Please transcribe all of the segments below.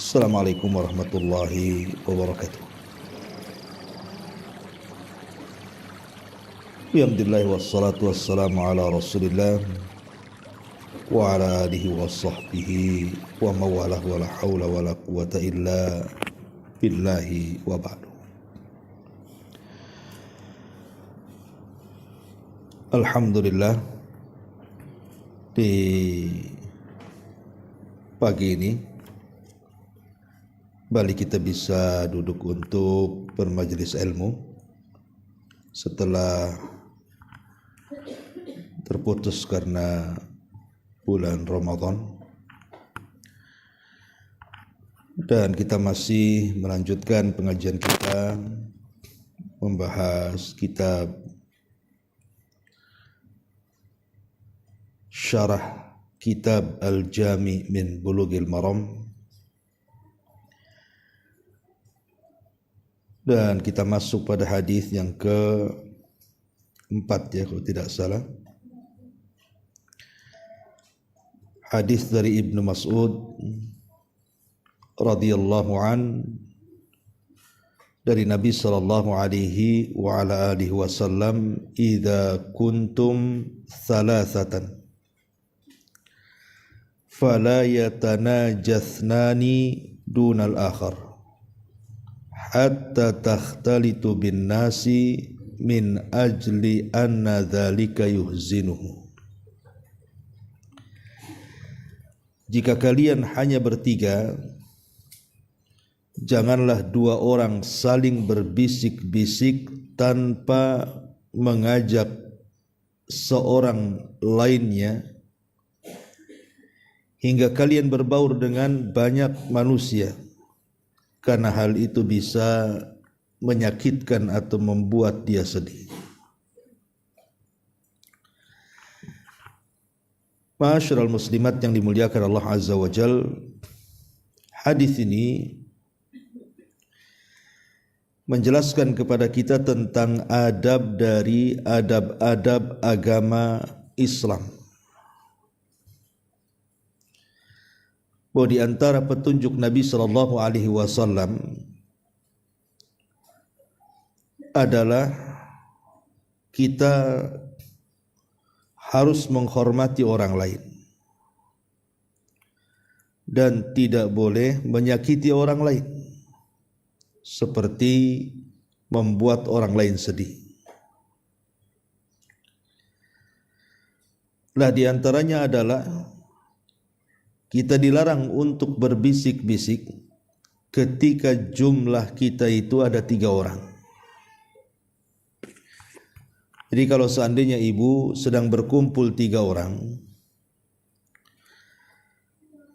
Assalamualaikum warahmatullahi wabarakatuh. Alhamdulillah wassalatu wassalamu ala Rasulillah wa ala alihi wa sahbihi wa mawalah wa la hawla wa la quwata illa billahi wa ba'du. Alhamdulillah, di pagi ini balik kita bisa duduk untuk bermajelis ilmu setelah terputus karena bulan Ramadan, dan kita masih melanjutkan pengajian kita membahas kitab Syarah Kitab Al-Jami' min Bulughil Maram, dan kita masuk pada hadis yang keempat ya kalau tidak salah. Hadis dari Ibnu Mas'ud radhiyallahu an dari Nabi sallallahu alaihi wa ala alihi wasallam, idza kuntum thalathatan fala yatanajathnani dunal akhar hatta takhtalitu bin nasi min ajli anna dzalika yuhzinuhu. Jika kalian hanya bertiga, janganlah dua orang saling berbisik-bisik tanpa mengajak seorang lainnya hingga kalian berbaur dengan banyak manusia, karena hal itu bisa menyakitkan atau membuat dia sedih. Ma'asyiral muslimat yang dimuliakan Allah Azza wa Jal, hadis ini menjelaskan kepada kita tentang adab dari adab-adab agama Islam. Bahwa di antara petunjuk Nabi sallallahu alaihi wasallam adalah kita harus menghormati orang lain dan tidak boleh menyakiti orang lain seperti membuat orang lain sedih. Nah, di antaranya adalah kita dilarang untuk berbisik-bisik ketika jumlah kita itu ada 3 orang. Jadi kalau seandainya ibu sedang berkumpul 3 orang,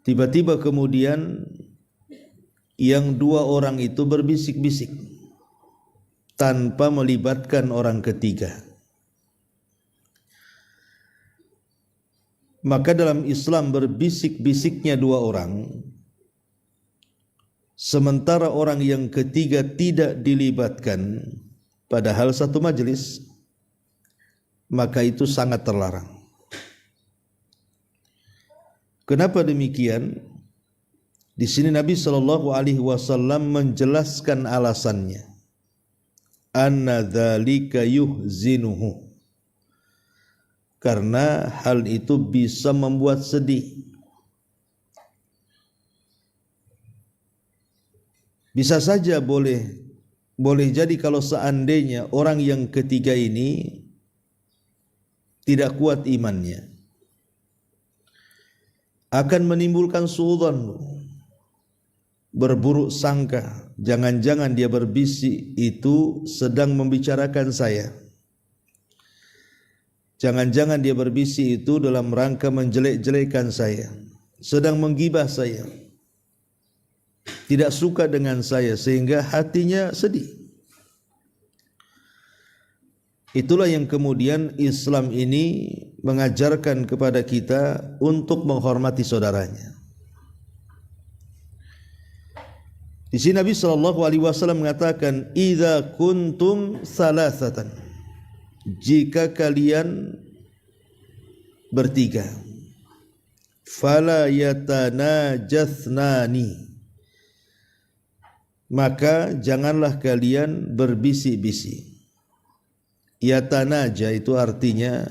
tiba-tiba kemudian yang 2 orang itu berbisik-bisik tanpa melibatkan orang ketiga, maka dalam Islam berbisik-bisiknya 2 orang sementara orang yang ketiga tidak dilibatkan padahal satu majelis, maka itu sangat terlarang. Kenapa demikian? Di sini Nabi sallallahu alaihi wasallam menjelaskan alasannya. Anna dzalika yuhzinuhu. Karena hal itu bisa membuat sedih. Bisa saja boleh jadi kalau seandainya orang yang ketiga ini tidak kuat imannya, akan menimbulkan suudzon, berburuk sangka, jangan-jangan dia berbisik itu sedang membicarakan saya. Jangan-jangan dia berbisik itu dalam rangka menjelek-jelekan saya, sedang menggibah saya, tidak suka dengan saya sehingga hatinya sedih. Itulah yang kemudian Islam ini mengajarkan kepada kita untuk menghormati saudaranya. Di sini Nabi sallallahu alaihi wasallam mengatakan, "Idza kuntum salasatan." Jika kalian bertiga, fala yatanajathnani, maka janganlah kalian berbisik-bisik. Yatanaja itu artinya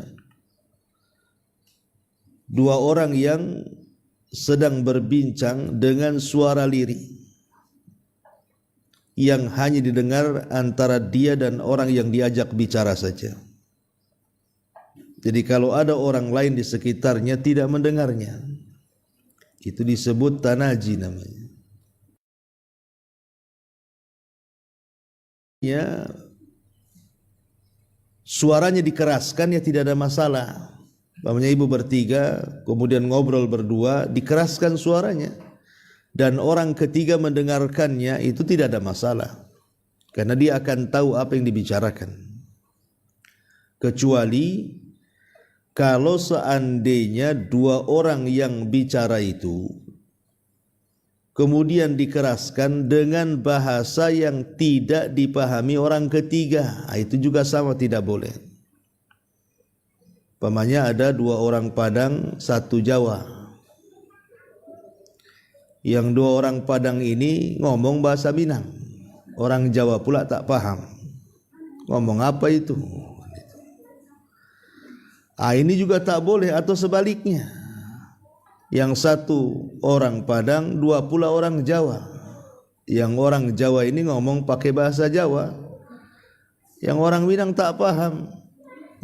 dua orang yang sedang berbincang dengan suara lirih yang hanya didengar antara dia dan orang yang diajak bicara saja. Jadi kalau ada orang lain di sekitarnya tidak mendengarnya, itu disebut tanaji namanya. Ya, suaranya dikeraskan ya tidak ada masalah. Umpamanya ibu bertiga, kemudian ngobrol berdua, dikeraskan suaranya, dan orang ketiga mendengarkannya, itu tidak ada masalah, karena dia akan tahu apa yang dibicarakan. Kecuali kalau seandainya dua orang yang bicara itu kemudian dikeraskan dengan bahasa yang tidak dipahami orang ketiga, itu juga sama, tidak boleh. Umpamanya ada dua orang Padang, satu Jawa. Yang dua orang Padang ini ngomong bahasa Minang, orang Jawa pula tak paham ngomong apa itu. Ini juga tak boleh, atau sebaliknya. Yang satu orang Padang, dua pula orang Jawa. Yang orang Jawa ini ngomong pakai bahasa Jawa, yang orang Minang tak paham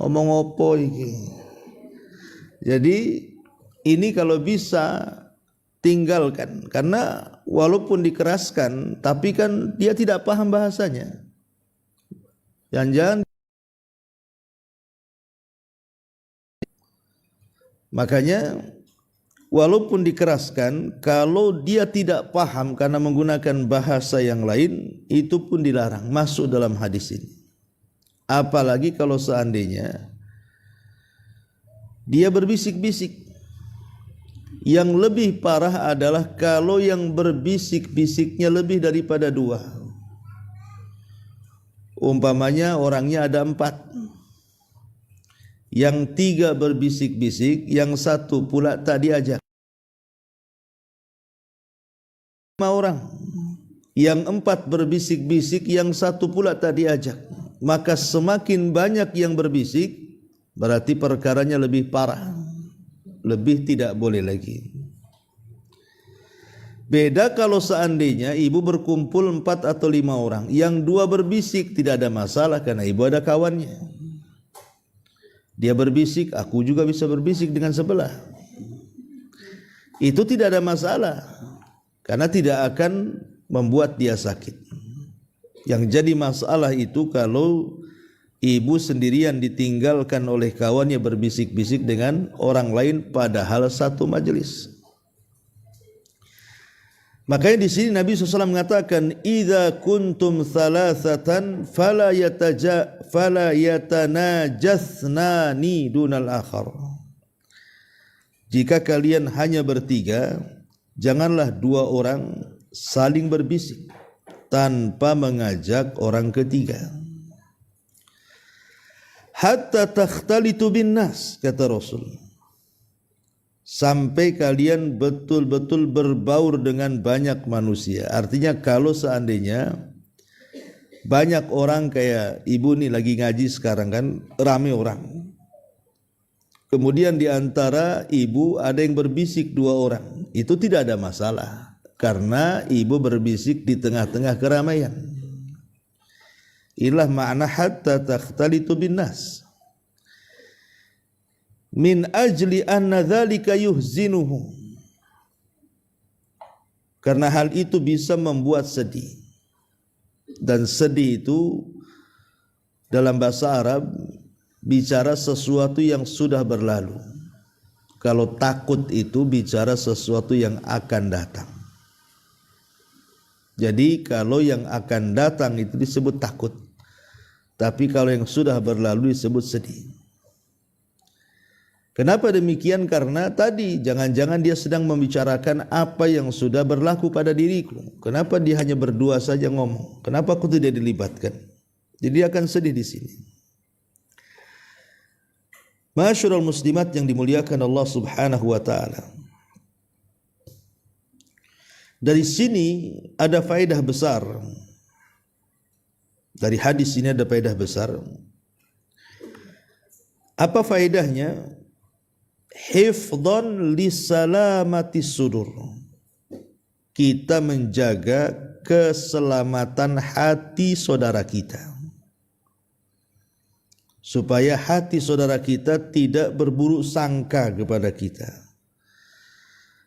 ngomong opo iki. Jadi ini kalau bisa tinggalkan, karena walaupun dikeraskan tapi kan dia tidak paham bahasanya. Jangan-jangan, makanya walaupun dikeraskan, kalau dia tidak paham karena menggunakan bahasa yang lain, itu pun dilarang, masuk dalam hadis ini. Apalagi kalau seandainya dia berbisik-bisik. Yang lebih parah adalah kalau yang berbisik-bisiknya lebih daripada dua. Umpamanya orangnya ada 4, yang 3 berbisik-bisik, yang 1 pula tak diajak. 5 orang, yang 4 berbisik-bisik, yang 1 pula tak diajak. Maka semakin banyak yang berbisik, berarti perkaranya lebih parah, lebih tidak boleh lagi. Beda kalau seandainya ibu berkumpul 4 atau 5 orang, yang 2 berbisik, tidak ada masalah karena ibu ada kawannya. Dia berbisik, aku juga bisa berbisik dengan sebelah. Itu tidak ada masalah, karena tidak akan membuat dia sakit. Yang jadi masalah itu kalau ibu sendirian ditinggalkan oleh kawannya berbisik-bisik dengan orang lain padahal satu majelis. Makanya di sini Nabi SAW mengatakan, "Idza kuntum thalathatan fala yatanajasnani dunal akhar." Jika kalian hanya bertiga, janganlah 2 orang saling berbisik tanpa mengajak orang ketiga. Hatta takhtalitu bin nas, kata Rasul, sampai kalian betul-betul berbaur dengan banyak manusia. Artinya kalau seandainya banyak orang, kayak ibu nih lagi ngaji sekarang kan, rame orang, kemudian di antara ibu ada yang berbisik 2 orang, itu tidak ada masalah, karena ibu berbisik di tengah-tengah keramaian. Inilah makna hatta takhtalitu bin nas. Min ajli anna dzalika yuhzinuhu, karena hal itu bisa membuat sedih. Dan sedih itu dalam bahasa Arab bicara sesuatu yang sudah berlalu. Kalau takut itu bicara sesuatu yang akan datang. Jadi kalau yang akan datang itu disebut takut, tapi kalau yang sudah berlalu disebut sedih. Kenapa demikian? Karena tadi jangan-jangan dia sedang membicarakan apa yang sudah berlaku pada diriku. Kenapa dia hanya berdua saja ngomong? Kenapa aku tidak dilibatkan? Jadi dia akan sedih di sini. Ma'asyiral muslimat yang dimuliakan Allah Subhanahu wa taala. Dari sini ada faedah besar. Dari hadis ini ada faedah besar. Apa faedahnya? Hifdhan li salamati sudur. Kita menjaga keselamatan hati saudara kita, supaya hati saudara kita tidak berburuk sangka kepada kita.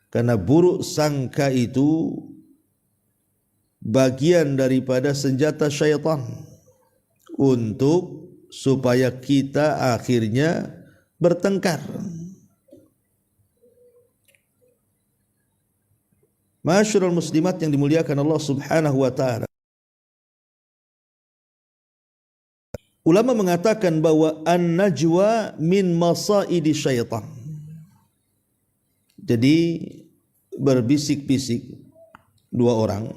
Karena buruk sangka itu bagian daripada senjata syaitan untuk supaya kita akhirnya bertengkar. Masyarul muslimat yang dimuliakan Allah Subhanahu wa taala. Ulama mengatakan bahwa an-najwa min masaidi syaitan. Jadi berbisik-bisik dua orang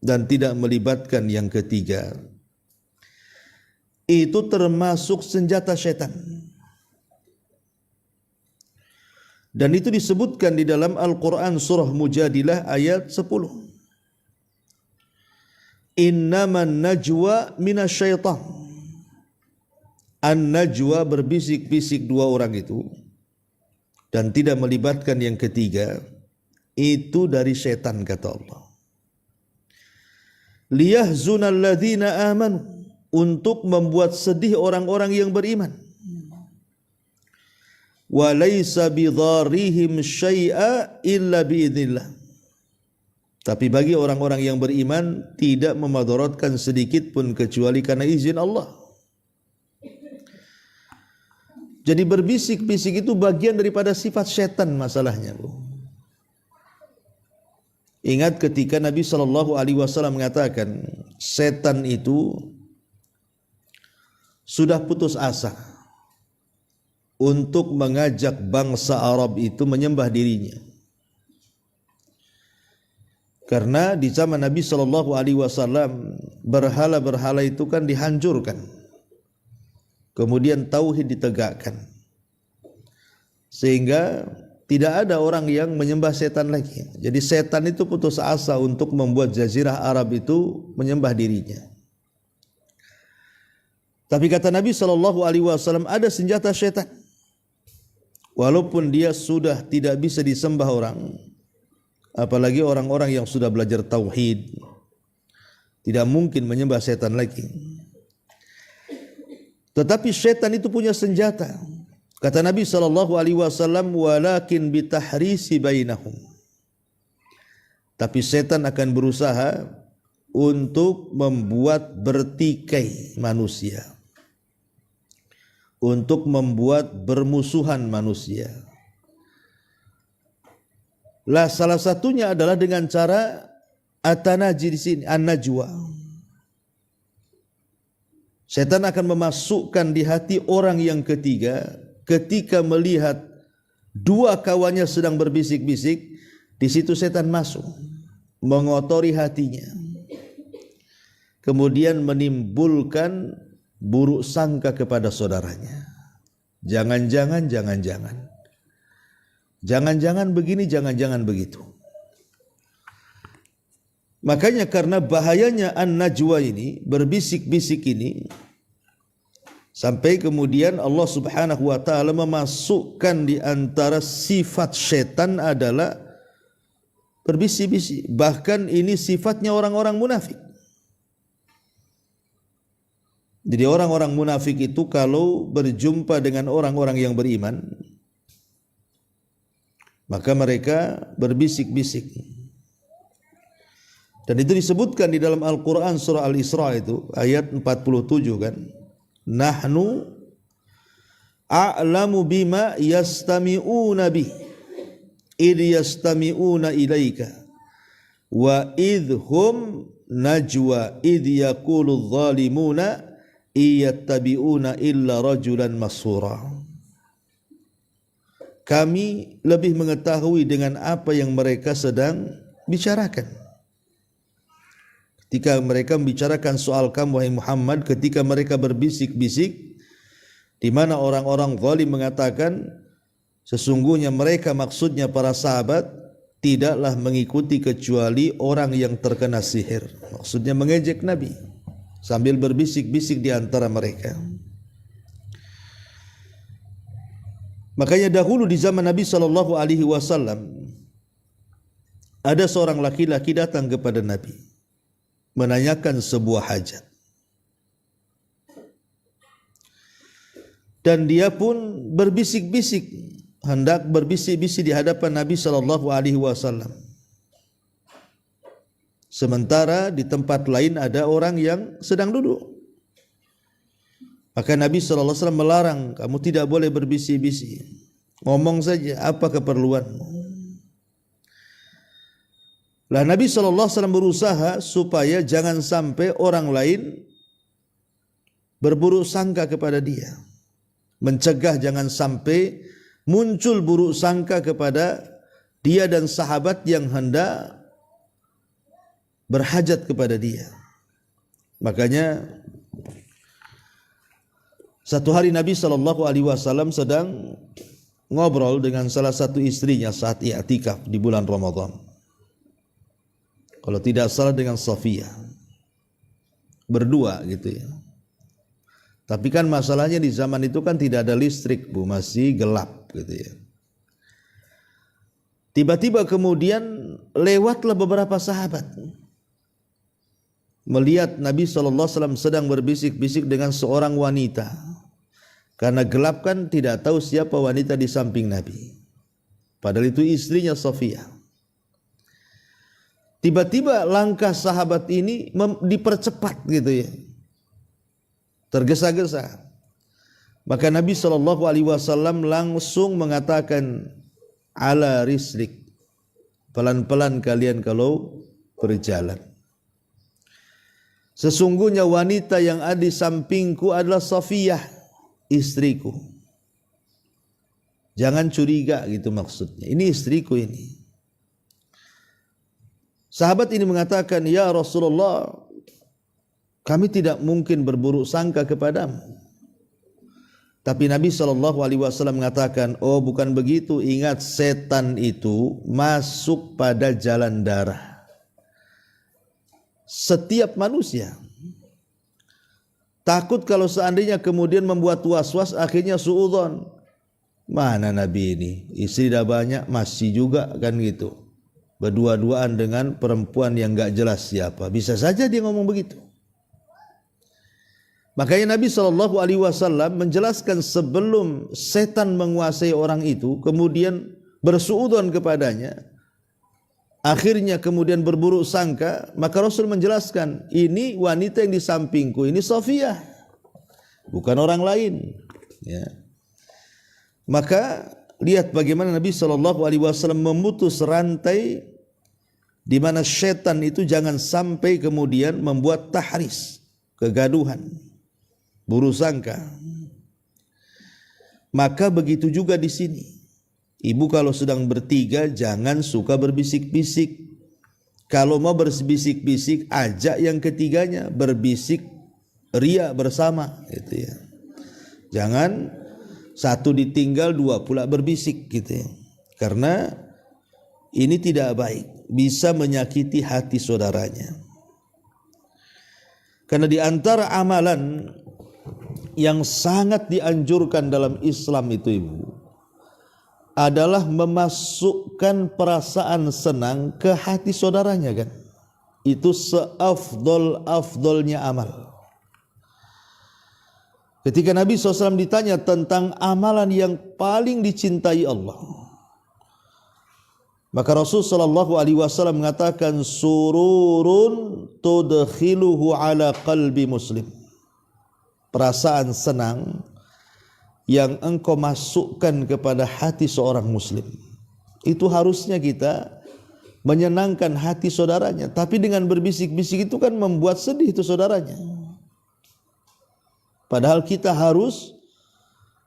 dan tidak melibatkan yang ketiga, itu termasuk senjata syaitan. Dan itu disebutkan di dalam Al-Quran surah Mujadilah ayat 10. Innaman najwa minasyaitan. An-najwa berbisik-bisik dua orang itu dan tidak melibatkan yang ketiga, itu dari setan kata Allah. Liyahzunal ladzina amanu, untuk membuat sedih orang-orang yang beriman. Wa laisa bidharihim syai'a illa biidznillah. Tapi bagi orang-orang yang beriman tidak memadaratkan sedikit pun kecuali karena izin Allah. Jadi berbisik-bisik itu bagian daripada sifat setan masalahnya, Bu. Ingat ketika Nabi SAW mengatakan setan itu sudah putus asa untuk mengajak bangsa Arab itu menyembah dirinya. Karena di zaman Nabi SAW berhala-berhala itu kan dihancurkan. Kemudian tauhid ditegakkan. Sehingga tidak ada orang yang menyembah setan lagi. Jadi setan itu putus asa untuk membuat jazirah Arab itu menyembah dirinya. Tapi kata Nabi SAW, ada senjata setan. Walaupun dia sudah tidak bisa disembah orang, apalagi orang-orang yang sudah belajar tauhid, tidak mungkin menyembah setan lagi. Tetapi setan itu punya senjata. Kata Nabi SAW, walakin bitahrisi bainahum. Tapi setan akan berusaha untuk membuat bertikai manusia, untuk membuat bermusuhan manusia. Lah salah satunya adalah dengan cara atanaji di sini, an-najwa. Setan akan memasukkan di hati orang yang ketiga. Ketika melihat dua kawannya sedang berbisik-bisik, di situ setan masuk, mengotori hatinya, kemudian menimbulkan buruk sangka kepada saudaranya. Jangan-jangan begini, jangan-jangan begitu. Makanya karena bahayanya an-najwa ini, berbisik-bisik ini, sampai kemudian Allah Subhanahu wa taala memasukkan di antara sifat setan adalah berbisik-bisik. Bahkan ini sifatnya orang-orang munafik. Jadi orang-orang munafik itu kalau berjumpa dengan orang-orang yang beriman, maka mereka berbisik-bisik. Dan itu disebutkan di dalam Al-Quran surah Al-Isra itu ayat 47 kan. Nahnu a'lamu bima yastami'una bih idh yastami'una ilaika wa idhum najwa idh yaqulu adh-dhalimuna iyattabi'una illa rajulan masura. Kami lebih mengetahui dengan apa yang mereka sedang bicarakan. Ketika mereka membicarakan soal kamu wahai Muhammad, ketika mereka berbisik-bisik, di mana orang-orang zalim mengatakan sesungguhnya mereka maksudnya para sahabat tidaklah mengikuti kecuali orang yang terkena sihir. Maksudnya mengejek Nabi sambil berbisik-bisik di antara mereka. Makanya dahulu di zaman Nabi SAW ada seorang laki-laki datang kepada Nabi menanyakan sebuah hajat. Dan dia pun berbisik-bisik, hendak berbisik-bisik di hadapan Nabi SAW. Sementara di tempat lain ada orang yang sedang duduk. Maka Nabi SAW melarang, kamu tidak boleh berbisik-bisik. Ngomong saja, apa keperluanmu? Lah Nabi SAW berusaha supaya jangan sampai orang lain berburuk sangka kepada dia. Mencegah jangan sampai muncul buruk sangka kepada dia dan sahabat yang hendak berhajat kepada dia. Makanya satu hari Nabi SAW sedang ngobrol dengan salah satu istrinya saat i'tikaf di bulan Ramadan. Kalau tidak salah dengan Safiyah. Berdua gitu ya. Tapi kan masalahnya di zaman itu kan tidak ada listrik, Bu, masih gelap gitu ya. Tiba-tiba kemudian lewatlah beberapa sahabat. Melihat Nabi SAW sedang berbisik-bisik dengan seorang wanita. Karena gelap kan tidak tahu siapa wanita di samping Nabi. Padahal itu istrinya Safiyah. Tiba-tiba langkah sahabat ini dipercepat gitu ya. Tergesa-gesa. Maka Nabi SAW langsung mengatakan, ala rislik, pelan-pelan kalian kalau berjalan. Sesungguhnya wanita yang ada di sampingku adalah Safiyah, istriku. Jangan curiga gitu maksudnya. Ini istriku ini. Sahabat ini mengatakan, ya Rasulullah, kami tidak mungkin berburuk sangka kepadamu. Tapi Nabi SAW mengatakan, oh bukan begitu, ingat setan itu masuk pada jalan darah. Setiap manusia takut kalau seandainya kemudian membuat was-was akhirnya suudzon. Mana Nabi ini? Istri dah banyak masih juga kan gitu. Berdua-duaan dengan perempuan yang gak jelas siapa. Bisa saja dia ngomong begitu. Makanya Nabi SAW menjelaskan sebelum setan menguasai orang itu, kemudian bersuudzon kepadanya, akhirnya kemudian berburuk sangka, maka Rasul menjelaskan, ini wanita yang di sampingku, ini Safiyah, bukan orang lain. Ya. Maka lihat bagaimana Nabi SAW memutus rantai di mana setan itu jangan sampai kemudian membuat tahris, kegaduhan, buruk sangka. Maka begitu juga di sini. Ibu kalau sedang bertiga jangan suka berbisik-bisik. Kalau mau berbisik-bisik, ajak yang ketiganya berbisik ria bersama, gitu ya. Jangan satu ditinggal, dua pula berbisik, gitu ya. Karena ini tidak baik, bisa menyakiti hati saudaranya. Karena di antara amalan yang sangat dianjurkan dalam Islam itu, Ibu, adalah memasukkan perasaan senang ke hati saudaranya kan. Itu seafdol-afdolnya amal. Ketika Nabi SAW ditanya tentang amalan yang paling dicintai Allah, maka Rasul SAW mengatakan, sururun tudkhiluhu ala qalbi muslim. Perasaan senang yang engkau masukkan kepada hati seorang muslim. Itu harusnya kita menyenangkan hati saudaranya. Tapi dengan berbisik-bisik itu kan membuat sedih itu saudaranya. Padahal kita harus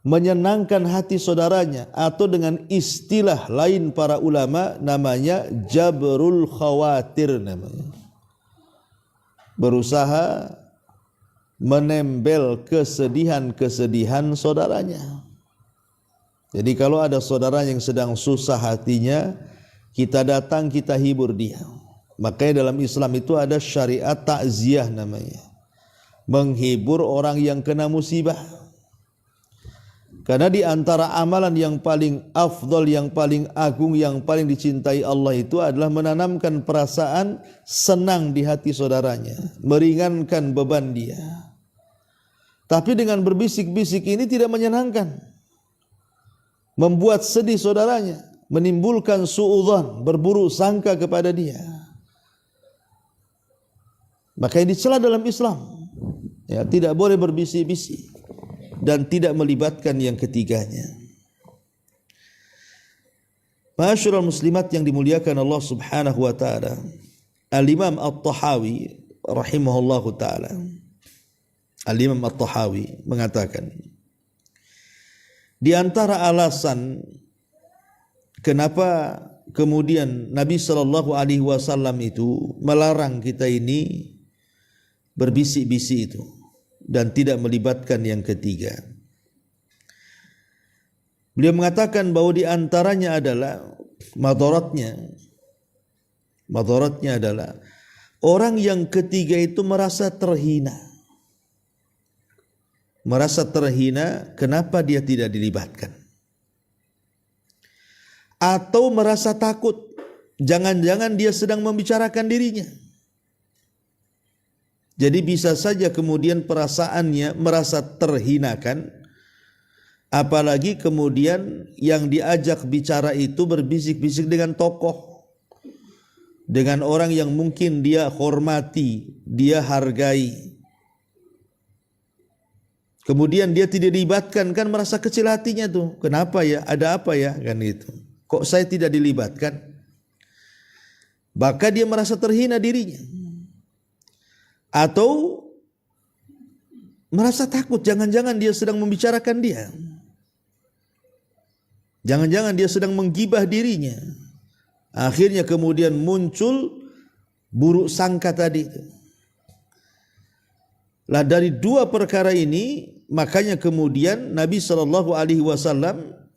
menyenangkan hati saudaranya. Atau dengan istilah lain para ulama namanya jabrul khawatir namanya. Berusaha menembel kesedihan-kesedihan saudaranya. Jadi kalau ada saudara yang sedang susah hatinya, kita datang, kita hibur dia. Makanya dalam Islam itu ada syariat takziah namanya, menghibur orang yang kena musibah. Karena di antara amalan yang paling afdal, yang paling agung, yang paling dicintai Allah itu adalah menanamkan perasaan senang di hati saudaranya, meringankan beban dia. Tapi dengan berbisik-bisik ini tidak menyenangkan, membuat sedih saudaranya, menimbulkan suudzon, berburuk sangka kepada dia. Makanya dicela dalam Islam, ya, tidak boleh berbisik-bisik dan tidak melibatkan yang ketiganya. Ma'asyiral muslimat yang dimuliakan Allah Subhanahu wa taala, Al-Imam At-Tahawi rahimahullahu taala, Al-Imam At-Tahawi mengatakan, di antara alasan kenapa kemudian Nabi sallallahu alaihi wasallam itu melarang kita ini berbisik-bisik itu dan tidak melibatkan yang ketiga. Beliau mengatakan bahwa di antaranya adalah madaratnya adalah orang yang ketiga itu merasa terhina. Merasa terhina kenapa dia tidak dilibatkan. Atau merasa takut, jangan-jangan dia sedang membicarakan dirinya. Jadi bisa saja kemudian perasaannya merasa terhinakan, apalagi kemudian yang diajak bicara itu berbisik-bisik dengan tokoh, dengan orang yang mungkin dia hormati, dia hargai. Kemudian dia tidak dilibatkan, kan merasa kecil hatinya tuh. Kenapa ya? Ada apa ya? Kan itu. Kok saya tidak dilibatkan? Maka dia merasa terhina dirinya. Atau merasa takut, jangan-jangan dia sedang membicarakan dia. Jangan-jangan dia sedang menggibah dirinya. Akhirnya kemudian muncul buruk sangka tadi. Lah dari dua perkara ini, makanya kemudian Nabi SAW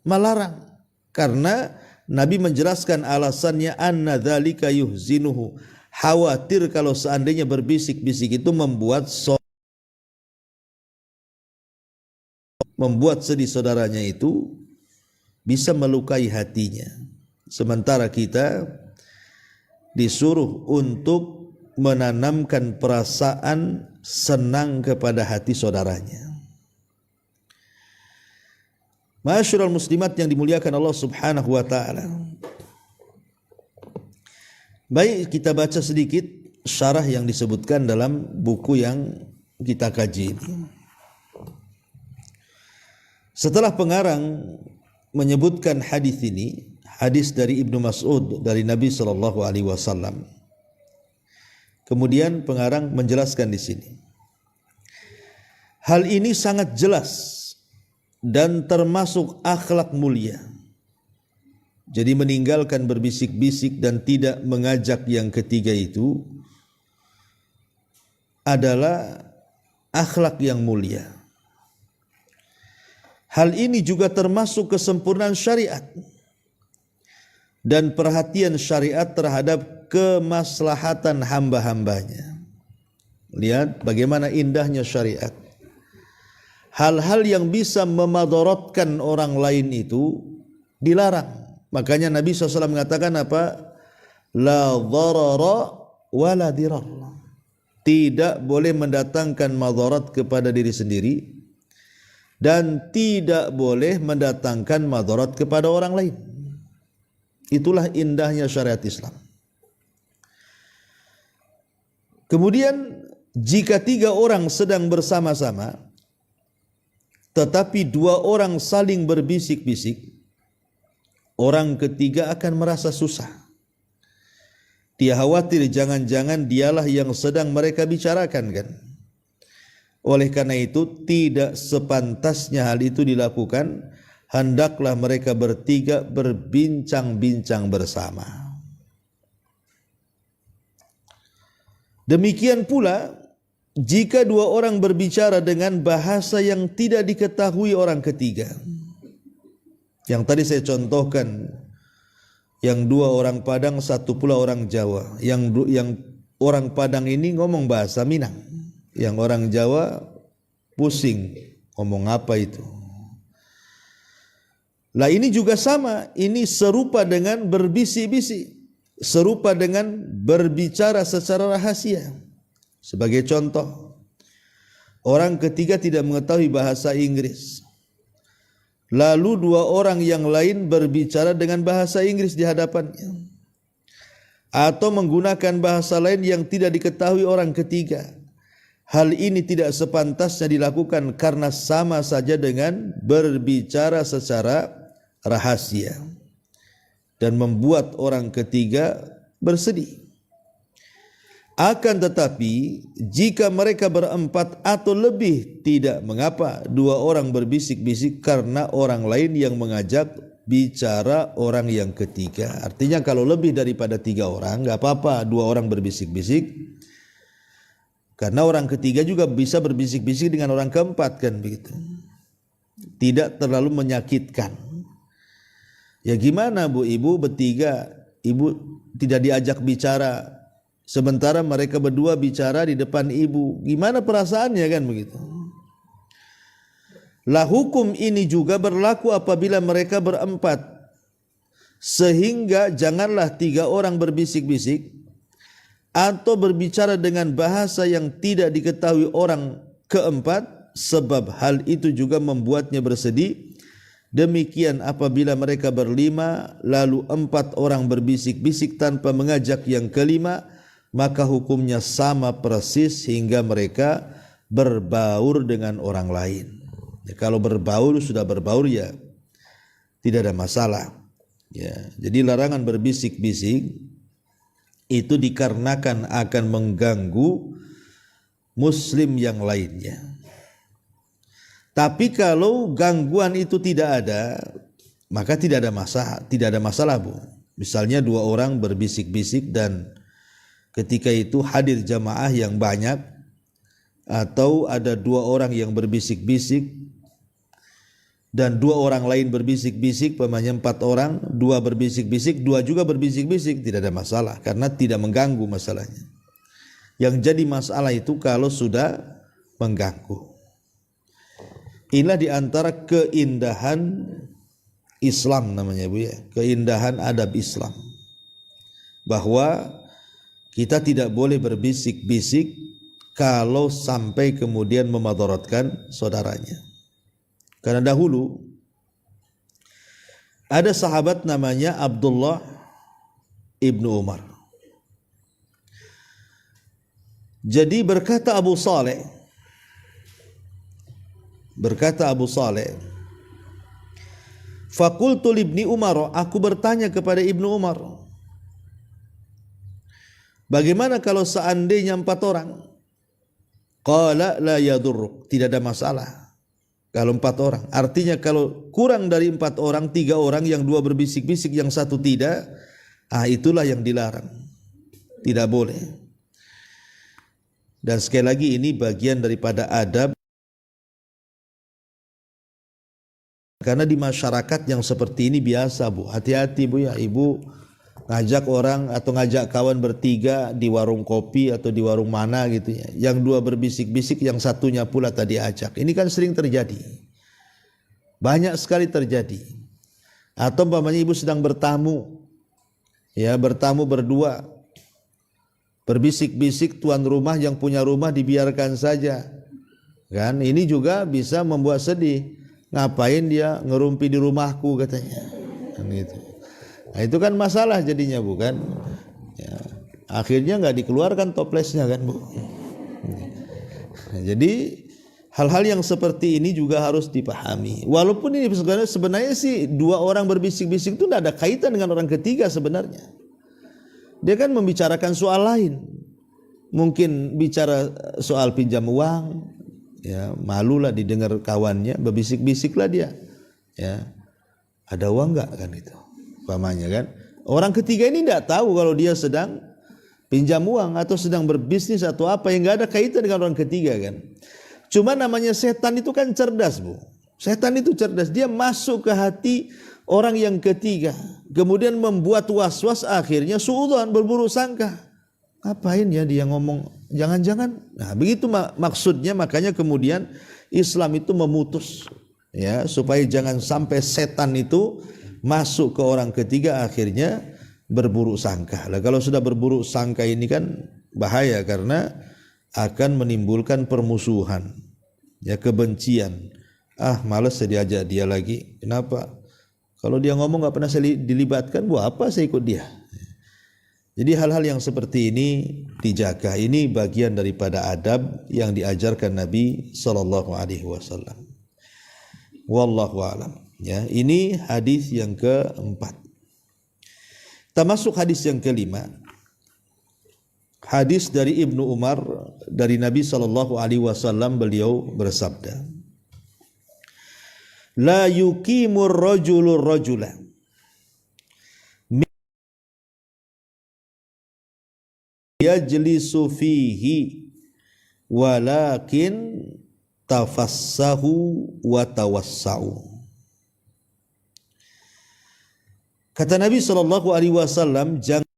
melarang. Karena Nabi menjelaskan alasannya, anna dzalika yuhzinuhu, khawatir kalau seandainya berbisik-bisik itu membuat sedih saudaranya itu bisa melukai hatinya. Sementara kita disuruh untuk menanamkan perasaan senang kepada hati saudaranya. Ma'asyiral muslimat yang dimuliakan Allah Subhanahu wa taala. Baik, kita baca sedikit syarah yang disebutkan dalam buku yang kita kaji ini. Setelah pengarang menyebutkan hadis ini, hadis dari Ibnu Mas'ud dari Nabi sallallahu alaihi wasallam. Kemudian pengarang menjelaskan di sini. Hal ini sangat jelas dan termasuk akhlak mulia. Jadi meninggalkan berbisik-bisik dan tidak mengajak yang ketiga itu adalah akhlak yang mulia. Hal ini juga termasuk kesempurnaan syariat dan perhatian syariat terhadap kemaslahatan hamba-hambanya. Lihat bagaimana indahnya syariat. Hal-hal yang bisa memadaratkan orang lain itu dilarang. Makanya Nabi SAW mengatakan apa? La dharara wa la dirar. Tidak boleh mendatangkan madarat kepada diri sendiri dan tidak boleh mendatangkan madarat kepada orang lain. Itulah indahnya syariat Islam. Kemudian jika 3 orang sedang bersama-sama tetapi 2 orang saling berbisik-bisik, orang ketiga akan merasa susah. Dia khawatir jangan-jangan dialah yang sedang mereka bicarakan kan. Oleh karena itu tidak sepantasnya hal itu dilakukan. Hendaklah mereka bertiga berbincang-bincang bersama. Demikian pula jika 2 orang berbicara dengan bahasa yang tidak diketahui orang ketiga. Yang tadi saya contohkan, Yang dua orang Padang, satu pula orang Jawa. Yang orang Padang ini ngomong bahasa Minang. Yang orang Jawa pusing ngomong apa itu. Lah ini juga sama, ini serupa dengan berbisik-bisik, serupa dengan berbicara secara rahasia. Sebagai contoh, orang ketiga tidak mengetahui bahasa Inggris. Lalu dua orang yang lain berbicara dengan bahasa Inggris di hadapannya. Atau menggunakan bahasa lain yang tidak diketahui orang ketiga. Hal ini tidak sepantasnya dilakukan karena sama saja dengan berbicara secara rahasia dan membuat orang ketiga bersedih. Akan tetapi jika mereka berempat atau lebih tidak mengapa dua orang berbisik-bisik karena orang lain yang mengajak bicara orang yang ketiga. Artinya kalau lebih daripada 3 orang enggak apa-apa dua orang berbisik-bisik, karena orang ketiga juga bisa berbisik-bisik dengan orang keempat kan begitu. Tidak terlalu menyakitkan. Ya gimana Bu, ibu bertiga, ibu tidak diajak bicara, sementara mereka berdua bicara di depan ibu. Gimana perasaannya kan begitu. Lah hukum ini juga berlaku apabila mereka berempat. Sehingga janganlah 3 orang berbisik-bisik atau berbicara dengan bahasa yang tidak diketahui orang keempat, sebab hal itu juga membuatnya bersedih. Demikian apabila mereka berlima, lalu 4 orang berbisik-bisik tanpa mengajak yang kelima, maka hukumnya sama persis hingga mereka berbaur dengan orang lain. Ya, kalau berbaur sudah berbaur ya tidak ada masalah. Ya, jadi larangan berbisik-bisik itu dikarenakan akan mengganggu muslim yang lainnya. Tapi kalau gangguan itu tidak ada, maka tidak ada masalah Bu. Misalnya 2 orang berbisik-bisik dan ketika itu hadir jamaah yang banyak, atau ada 2 orang yang berbisik-bisik dan 2 orang lain berbisik-bisik, umpamanya 4 orang, 2 berbisik-bisik, 2 juga berbisik-bisik, tidak ada masalah karena tidak mengganggu masalahnya. Yang jadi masalah itu kalau sudah mengganggu. Inilah diantara keindahan Islam namanya Bu ya, keindahan adab Islam, bahwa kita tidak boleh berbisik-bisik kalau sampai kemudian memadaratkan saudaranya. Karena dahulu ada sahabat namanya Abdullah ibnu Umar. Jadi berkata Abu Saleh, Fakultu libni Umar, aku bertanya kepada Ibnu Umar, bagaimana kalau seandainya 4 orang? Qala la yadurruk, tidak ada masalah kalau 4 orang. Artinya kalau kurang dari 4 orang, 3 orang, yang 2 berbisik-bisik, yang 1 tidak, itulah yang dilarang, tidak boleh. Dan sekali lagi ini bagian daripada adab. Karena di masyarakat yang seperti ini biasa Bu, hati-hati Bu ya, ibu ngajak orang atau ngajak kawan bertiga di warung kopi atau di warung mana gitu ya, yang 2 berbisik-bisik, yang 1-nya pula tadi ajak. Ini kan sering terjadi, banyak sekali terjadi. Atau umpamanya ibu sedang bertamu, ya bertamu berdua, berbisik-bisik, tuan rumah yang punya rumah dibiarkan saja, kan? Ini juga bisa membuat sedih. Ngapain dia ngerumpi di rumahku katanya, kan gitu. Nah, itu kan masalah jadinya bukan? Ya, akhirnya nggak dikeluarkan toplesnya kan Bu. Nah, jadi hal-hal yang seperti ini juga harus dipahami. Walaupun ini sebenarnya sih 2 orang berbisik-bisik itu tidak ada kaitan dengan orang ketiga sebenarnya. Dia kan membicarakan soal lain. Mungkin bicara soal pinjam uang. Ya, malulah didengar kawannya, berbisik-bisiklah dia. Ya, ada uang enggak kan itu, umpamanya kan. Orang ketiga ini tidak tahu kalau dia sedang pinjam uang atau sedang berbisnis atau apa, yang enggak ada kaitan dengan orang ketiga kan. Cuma namanya setan itu kan cerdas Bu. Setan itu cerdas, dia masuk ke hati orang yang ketiga, kemudian membuat was-was, akhirnya suudzon, berburuk sangka. Ngapain ya dia ngomong jangan-jangan? Nah, begitu maksudnya. Makanya kemudian Islam itu memutus, ya, supaya jangan sampai setan itu masuk ke orang ketiga, akhirnya berburuk sangka. Lah kalau sudah berburuk sangka ini kan bahaya, karena akan menimbulkan permusuhan, ya, kebencian. Malas saya diajak dia lagi. Kenapa? Kalau dia ngomong nggak pernah saya dilibatkan, buat apa saya ikut dia? Jadi hal-hal yang seperti ini dijaga. Ini bagian daripada adab yang diajarkan Nabi Sallallahu Alaihi Wasallam. Wallahu a'lam. Ya, ini hadis yang keempat. Kita masuk hadis yang kelima. Hadis dari Ibnu Umar dari Nabi Sallallahu Alaihi Wasallam, beliau bersabda, la yuqimur rajulur rajula yajlisu fihi walakin tafassahu wa tawassau. Kata Nabi Shallallahu Alaihi Wasallam, jangan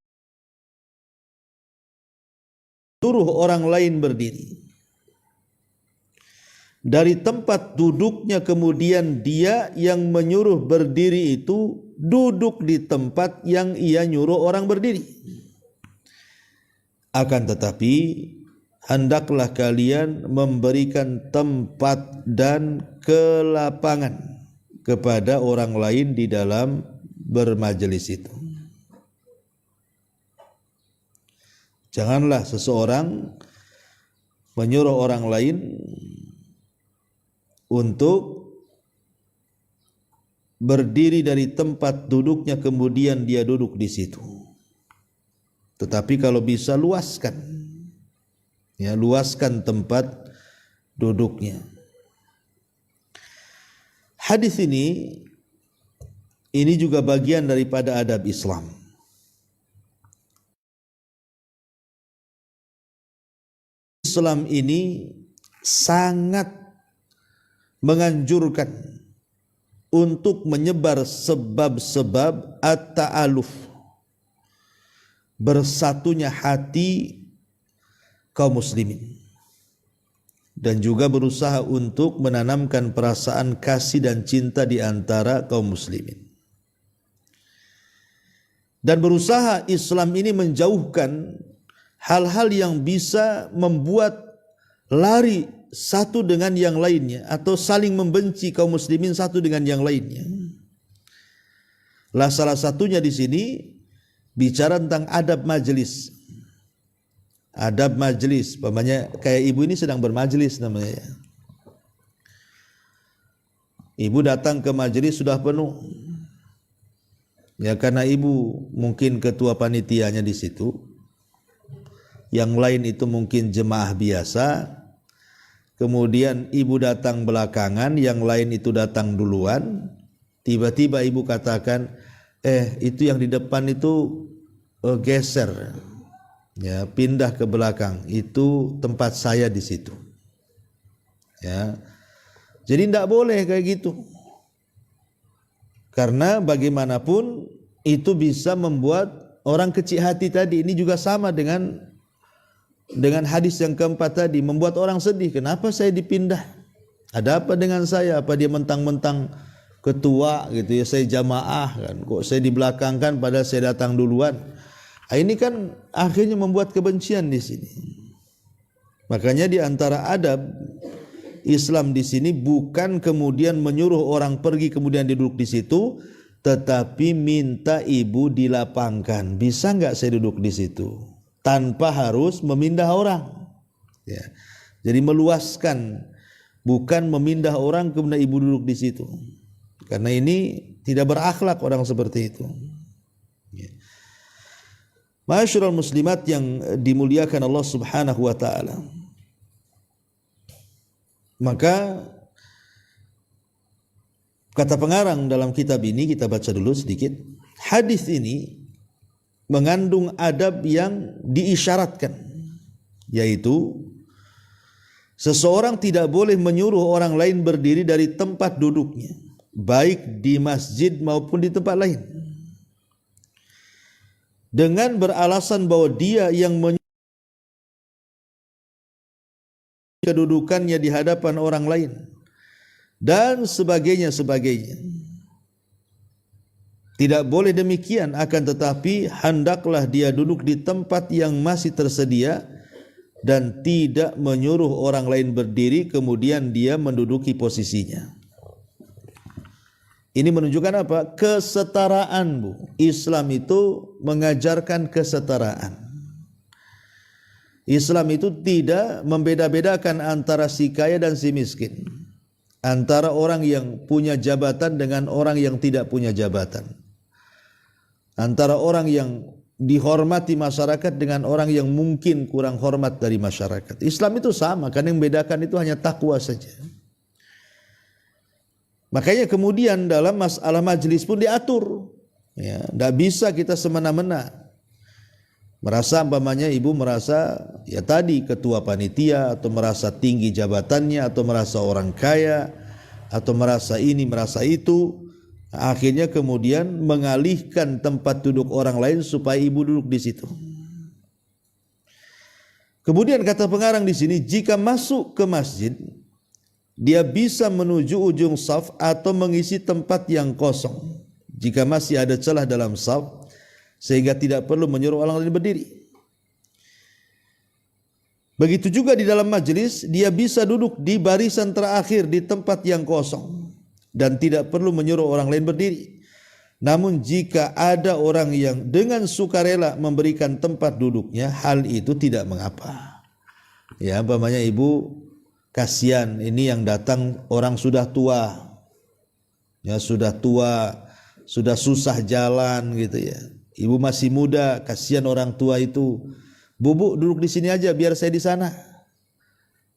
suruh orang lain berdiri dari tempat duduknya, kemudian dia yang menyuruh berdiri itu duduk di tempat yang ia nyuruh orang berdiri. Akan tetapi hendaklah kalian memberikan tempat dan kelapangan kepada orang lain di dalam bermajelis itu. Janganlah seseorang menyuruh orang lain untuk berdiri dari tempat duduknya, kemudian dia duduk di situ. Tetapi kalau bisa luaskan, ya, luaskan tempat duduknya. Hadis ini juga bagian daripada adab Islam. Islam ini sangat menganjurkan untuk menyebar sebab-sebab at-ta'aluf, bersatunya hati kaum muslimin, dan juga berusaha untuk menanamkan perasaan kasih dan cinta di antara kaum muslimin. Dan berusaha Islam ini menjauhkan hal-hal yang bisa membuat lari satu dengan yang lainnya, atau saling membenci kaum muslimin satu dengan yang lainnya. Lah salah satunya di sini bicara tentang adab majelis. Adab majelis, umpamanya kayak ibu ini sedang bermajelis namanya. Ibu datang ke majelis sudah penuh. Ya, karena ibu mungkin ketua panitianya di situ. Yang lain itu mungkin jemaah biasa. Kemudian ibu datang belakangan, yang lain itu datang duluan. Tiba-tiba ibu katakan, itu yang di depan itu geser, ya, pindah ke belakang, itu tempat saya di situ. Ya, jadi tidak boleh kayak gitu, karena bagaimanapun itu bisa membuat orang kecil hati tadi. Ini juga sama dengan hadis yang keempat tadi, membuat orang sedih. Kenapa saya dipindah? Ada apa dengan saya? Apa dia mentang-mentang ketua gitu ya, saya jamaah kan, kok saya dibelakangkan padahal saya datang duluan. Ini kan akhirnya membuat kebencian di sini. Makanya di antara adab Islam di sini bukan kemudian menyuruh orang pergi kemudian duduk di situ, tetapi minta ibu dilapangkan. Bisa nggak saya duduk di situ? Tanpa harus memindah orang. Ya. Jadi meluaskan, bukan memindah orang kemudian ibu duduk di situ. Karena ini tidak berakhlak orang seperti itu. Ya. Ma'asyiral muslimat yang dimuliakan Allah Subhanahu wa taala. Maka kata pengarang dalam kitab ini, kita baca dulu sedikit. Hadis ini mengandung adab yang diisyaratkan, yaitu seseorang tidak boleh menyuruh orang lain berdiri dari tempat duduknya baik di masjid maupun di tempat lain, dengan beralasan bahwa dia yang kedudukannya di hadapan orang lain dan sebagainya. Tidak boleh demikian, akan tetapi hendaklah dia duduk di tempat yang masih tersedia dan tidak menyuruh orang lain berdiri kemudian dia menduduki posisinya. Ini menunjukkan apa? Kesetaraan, Bu. Islam itu mengajarkan kesetaraan. Islam itu tidak membeda-bedakan antara si kaya dan si miskin, antara orang yang punya jabatan dengan orang yang tidak punya jabatan, antara orang yang dihormati masyarakat dengan orang yang mungkin kurang hormat dari masyarakat. Islam itu sama, karena yang membedakan itu hanya takwa saja. Makanya kemudian dalam masalah majelis pun diatur, ya, tidak bisa kita semena-mena. Merasa umpamanya ibu merasa ya tadi ketua panitia, atau merasa tinggi jabatannya, atau merasa orang kaya, atau merasa ini merasa itu, akhirnya kemudian mengalihkan tempat duduk orang lain supaya ibu duduk di situ. Kemudian kata pengarang di sini, jika masuk ke masjid, dia bisa menuju ujung saf atau mengisi tempat yang kosong jika masih ada celah dalam saf, sehingga tidak perlu menyuruh orang lain berdiri. Begitu juga di dalam majelis, dia bisa duduk di barisan terakhir di tempat yang kosong dan tidak perlu menyuruh orang lain berdiri. Namun jika ada orang yang dengan sukarela memberikan tempat duduknya, hal itu tidak mengapa. Ya, umpamanya ibu kasihan ini yang datang orang sudah tua, ya sudah tua, sudah susah jalan gitu ya. Ibu masih muda, kasihan orang tua itu. Bu, duduk di sini aja biar saya di sana.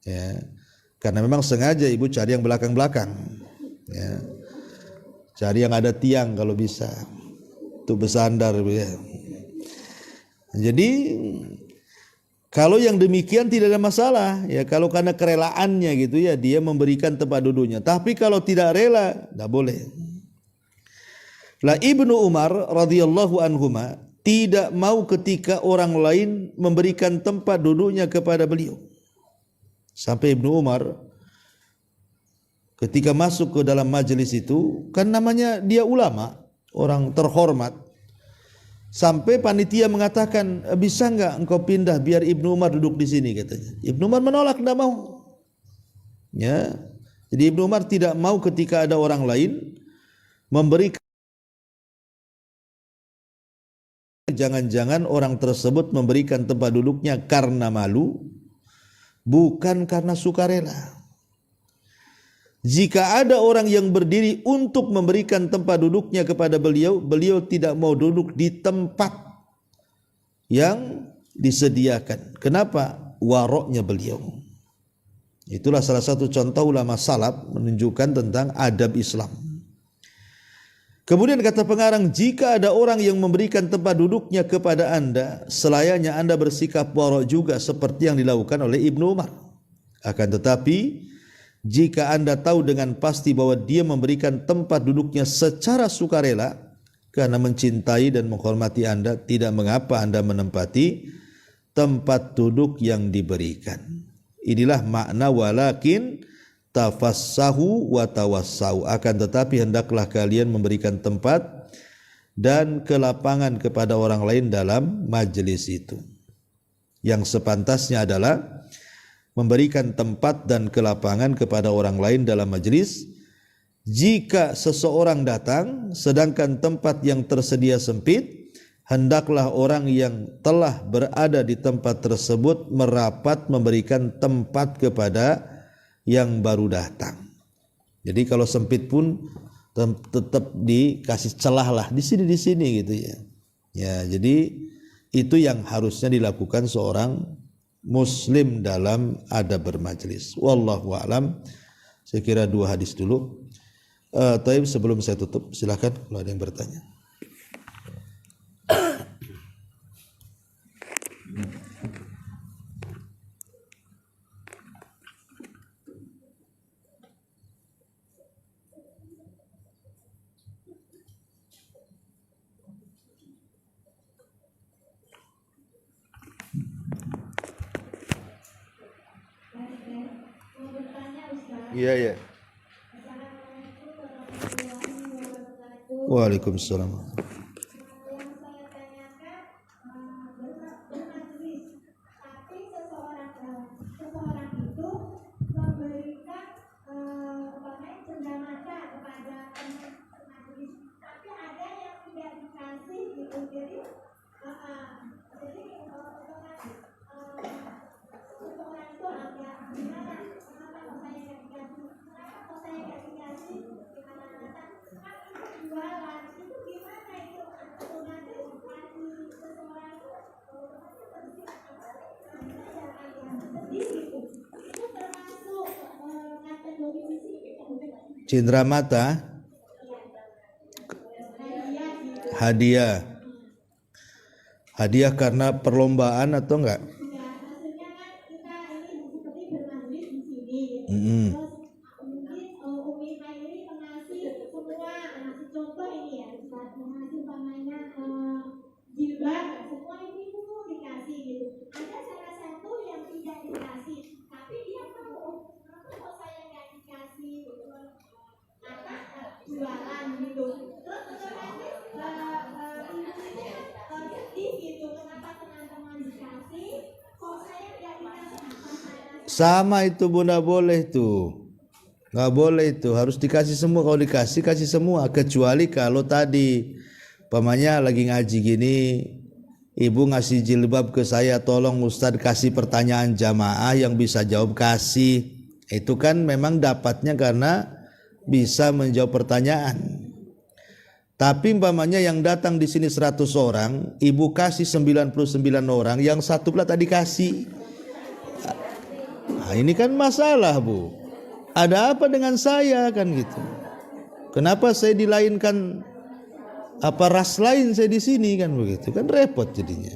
Ya, karena memang sengaja ibu cari yang belakang-belakang. Ya, cari yang ada tiang kalau bisa, untuk bersandar ya. Jadi kalau yang demikian tidak ada masalah, ya kalau karena kerelaannya gitu ya dia memberikan tempat duduknya. Tapi kalau tidak rela, tidak boleh. Lah Ibnu Umar radhiyallahu anhuma tidak mau ketika orang lain memberikan tempat duduknya kepada beliau. Sampai Ibnu Umar ketika masuk ke dalam majelis itu, kan namanya dia ulama, orang terhormat. Sampai panitia mengatakan, bisa enggak engkau pindah biar Ibnu Umar duduk di sini, katanya. Ibnu Umar menolak, tidak mau. Ya, jadi Ibnu Umar tidak mau ketika ada orang lain memberikan. Jangan-jangan orang tersebut memberikan tempat duduknya karena malu, bukan karena sukarela. Jika ada orang yang berdiri untuk memberikan tempat duduknya kepada beliau, beliau tidak mau duduk di tempat yang disediakan. Kenapa? Waroknya beliau. Itulah salah satu contoh ulama salaf menunjukkan tentang adab Islam. Kemudian kata pengarang, jika ada orang yang memberikan tempat duduknya kepada anda, selayaknya anda bersikap warok juga seperti yang dilakukan oleh Ibnu Umar. Akan tetapi, jika anda tahu dengan pasti bahwa dia memberikan tempat duduknya secara sukarela karena mencintai dan menghormati anda, tidak mengapa anda menempati tempat duduk yang diberikan. Inilah makna walakin tafassahu wa tawassau, akan tetapi hendaklah kalian memberikan tempat dan kelapangan kepada orang lain dalam majelis itu. Yang sepantasnya adalah memberikan tempat dan kelapangan kepada orang lain dalam majelis. Jika seseorang datang sedangkan tempat yang tersedia sempit, hendaklah orang yang telah berada di tempat tersebut merapat memberikan tempat kepada yang baru datang. Jadi kalau sempit pun tetap dikasih celah lah di sini gitu ya. Ya, jadi itu yang harusnya dilakukan seorang muslim dalam adab bermajlis. Wallahu a'lam. Saya kira 2 hadis dulu. Tapi sebelum saya tutup, silakan kalau ada yang bertanya. Iya ya. Waalaikumsalam. Cindera mata, hadiah karena perlombaan atau enggak? Sama itu Bunda, boleh tuh. Nggak boleh itu, harus dikasih semua. Kalau dikasih, kasih semua. Kecuali kalau tadi pamannya lagi ngaji gini, ibu ngasih jilbab ke saya, tolong Ustadz kasih pertanyaan jamaah yang bisa jawab, kasih. Itu kan memang dapatnya karena bisa menjawab pertanyaan. Tapi umpamanya yang datang di sini 100 orang, ibu kasih 99 orang, yang satu pula tadi kasih. Nah, ini kan masalah, Bu. Ada apa dengan saya kan gitu? Kenapa saya dilainkan apa ras lain saya di sini kan begitu? Kan repot jadinya.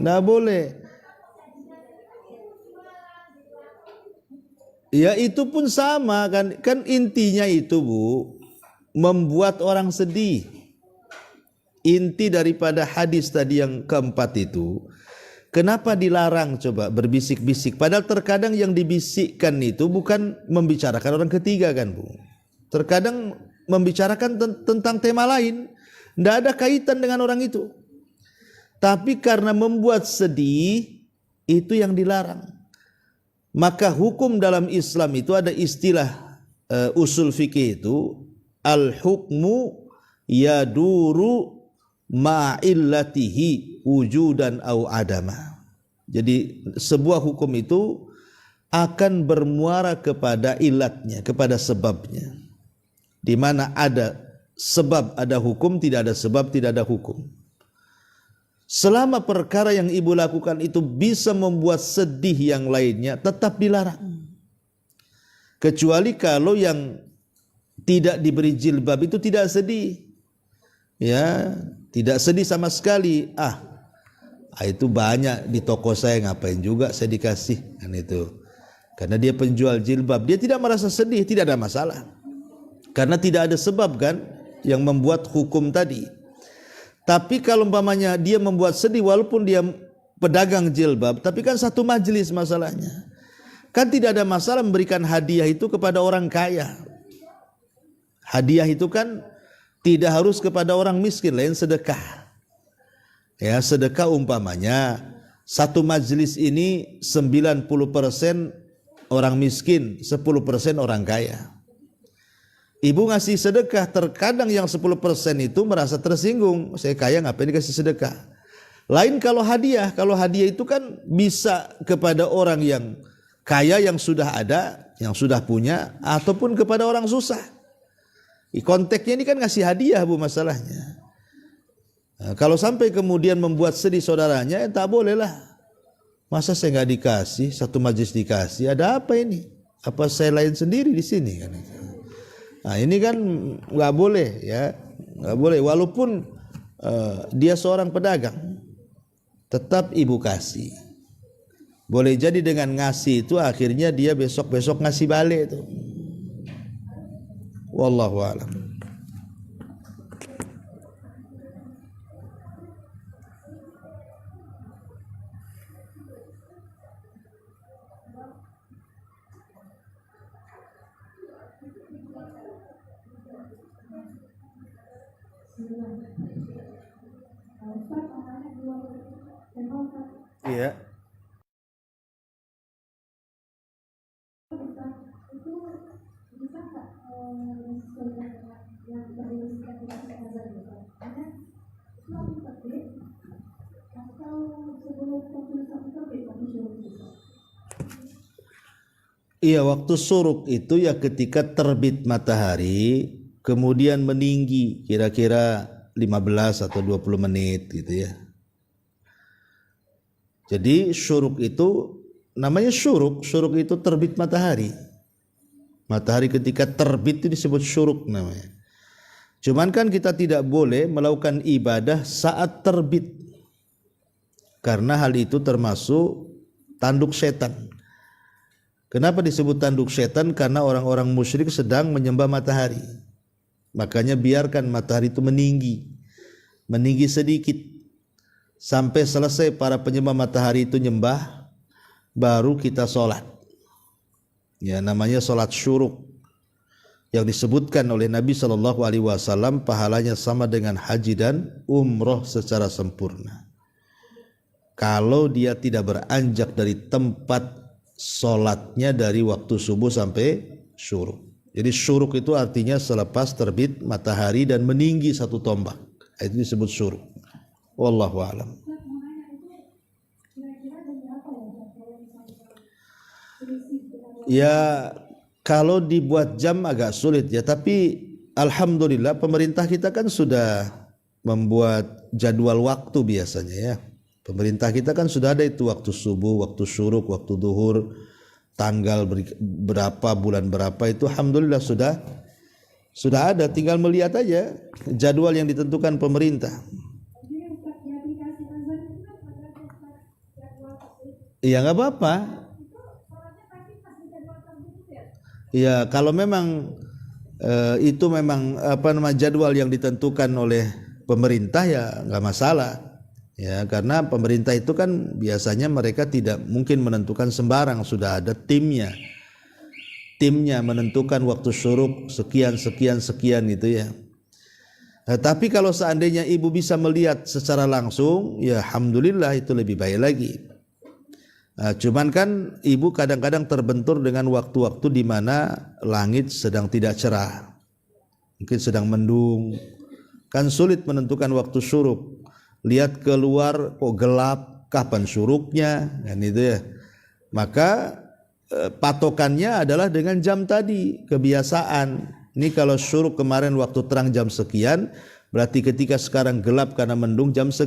Nggak boleh. Ya itu pun sama kan. Kan intinya itu, Bu, membuat orang sedih. Inti daripada hadis tadi yang keempat itu, kenapa dilarang coba berbisik-bisik? Padahal terkadang yang dibisikkan itu bukan membicarakan orang ketiga kan, Bu. Terkadang membicarakan tentang tema lain, tidak ada kaitan dengan orang itu. Tapi karena membuat sedih, itu yang dilarang. Maka hukum dalam Islam itu ada istilah usul fikih itu, al-hukmu yaduru ma'illatihi wujudan au adama. Jadi sebuah hukum itu akan bermuara kepada ilatnya, kepada sebabnya. Di mana ada sebab ada hukum, tidak ada sebab tidak ada hukum. Selama perkara yang ibu lakukan itu bisa membuat sedih yang lainnya, tetap dilarang. Kecuali kalau yang tidak diberi jilbab itu tidak sedih. Ya, tidak sedih sama sekali. Itu banyak di toko saya, ngapain juga saya dikasih kan itu. Karena dia penjual jilbab, dia tidak merasa sedih, tidak ada masalah. Karena tidak ada sebab kan yang membuat hukum tadi. Tapi kalau umpamanya dia membuat sedih walaupun dia pedagang jilbab, tapi kan satu majelis masalahnya. Kan tidak ada masalah memberikan hadiah itu kepada orang kaya. Hadiah itu kan tidak harus kepada orang miskin, lain sedekah. Ya, sedekah umpamanya satu majelis ini 90% orang miskin, 10% orang kaya. Ibu ngasih sedekah, terkadang yang 10% itu merasa tersinggung. Saya kaya ngapain dikasih sedekah? Lain kalau hadiah itu kan bisa kepada orang yang kaya yang sudah ada, yang sudah punya, ataupun kepada orang susah. Konteksnya ini kan ngasih hadiah, Bu, masalahnya. Nah, kalau sampai kemudian membuat sedih saudaranya, ya tak boleh lah. Masa saya nggak dikasih, satu majelis dikasih, ada apa ini? Apa saya lain sendiri di sini kan? Nah ini kan nggak boleh ya, nggak boleh. Walaupun dia seorang pedagang, tetap ibu kasih. Boleh jadi dengan ngasih itu akhirnya dia besok ngasih balik itu. Wallahu a'lam. Iya. Iya, waktu syuruk itu ya ketika terbit matahari kemudian meninggi kira-kira 15 atau 20 menit gitu ya. Jadi syuruk itu namanya syuruk itu terbit matahari. Matahari ketika terbit itu disebut syuruk namanya. Cuman kan kita tidak boleh melakukan ibadah saat terbit. Karena hal itu termasuk tanduk setan. Kenapa disebut tanduk setan? Karena orang-orang musyrik sedang menyembah matahari. Makanya biarkan matahari itu meninggi sedikit. Sampai selesai para penyembah matahari itu nyembah, baru kita sholat. Ya, namanya sholat syuruk. Yang disebutkan oleh Nabi SAW pahalanya sama dengan haji dan umroh secara sempurna. Kalau dia tidak beranjak dari tempat sholatnya dari waktu subuh sampai syuruk. Jadi syuruk itu artinya selepas terbit matahari dan meninggi satu tombak. Itu disebut syuruk. Wallahu a'lam. Ya, kalau dibuat jam agak sulit ya, tapi alhamdulillah pemerintah kita kan sudah membuat jadwal waktu biasanya ya. Pemerintah kita kan sudah ada itu waktu subuh, waktu syuruk, waktu duhur, tanggal berapa, bulan berapa itu alhamdulillah sudah ada, tinggal melihat aja jadwal yang ditentukan pemerintah. Iya nggak apa-apa. Ya kalau memang itu memang jadwal yang ditentukan oleh pemerintah ya nggak masalah. Ya, karena pemerintah itu kan biasanya mereka tidak mungkin menentukan sembarang, sudah ada timnya menentukan waktu syuruk sekian gitu ya. Tapi kalau seandainya ibu bisa melihat secara langsung ya alhamdulillah itu lebih baik lagi. Cuman kan ibu kadang-kadang terbentur dengan waktu-waktu di mana langit sedang tidak cerah, mungkin sedang mendung, kan sulit menentukan waktu syuruk. Lihat keluar kok gelap, kapan syuruknya, kan itu ya. Maka patokannya adalah dengan jam tadi, kebiasaan. Ini kalau syuruk kemarin waktu terang jam sekian, berarti ketika sekarang gelap karena mendung jam sekian.